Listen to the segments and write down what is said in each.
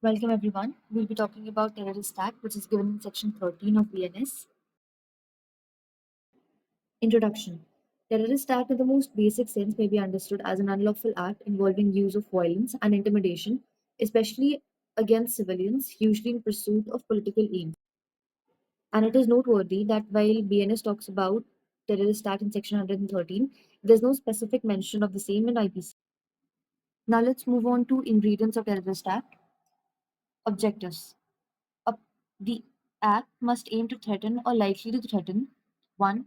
Welcome everyone. We'll be talking about terrorist act, which is given in section 13 of BNS. Introduction. Terrorist act in the most basic sense may be understood as an unlawful act involving use of violence and intimidation, especially against civilians, usually in pursuit of political aims. And it is noteworthy that while BNS talks about terrorist act in section 113, there's no specific mention of the same in IPC. Now let's move on to ingredients of terrorist act. Objectives. Up- the act must aim to threaten or likely to threaten 1.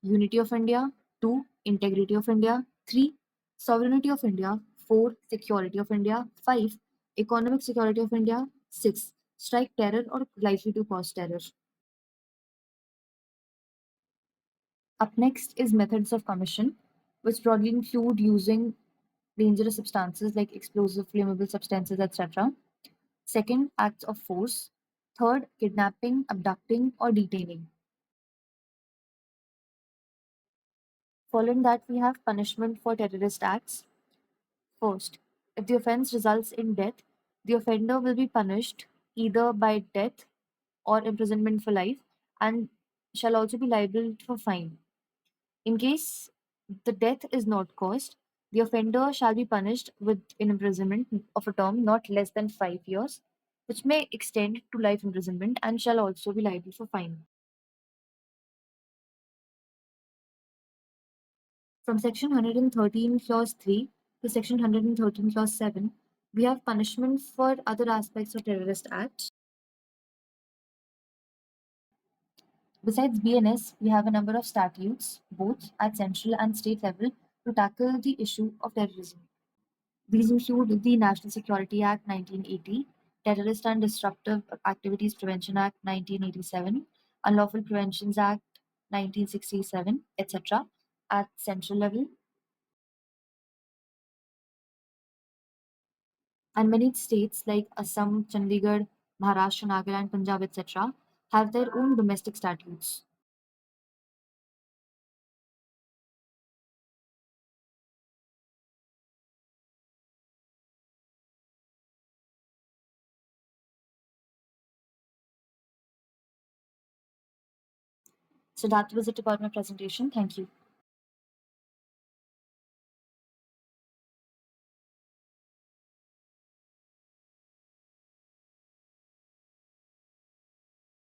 Unity of India, 2. Integrity of India, 3. Sovereignty of India, 4. Security of India, 5. Economic security of India, 6. Strike terror or likely to cause terror. Up next is methods of commission, which broadly include using dangerous substances like explosive, flammable substances, etc. Second, acts of force. Third, kidnapping, abducting, or detaining. Following that, we have punishment for terrorist acts. First, if the offense results in death, the offender will be punished either by death or imprisonment for life and shall also be liable for fine. In case the death is not caused, the offender shall be punished with an imprisonment of a term not less than 5 years, which may extend to life imprisonment and shall also be liable for fine. From section 113 clause 3 to section 113 clause 7, we have punishment for other aspects of terrorist acts. Besides BNS, we have a number of statutes, both at central and state level, to tackle the issue of terrorism. These include the National Security Act 1980, Terrorist and Disruptive Activities Prevention Act 1987, Unlawful Preventions Act 1967, etc. at central level. And many states like Assam, Chandigarh, Maharashtra, Nagaland, Punjab, etc., have their own domestic statutes. So that was it about my presentation. Thank you.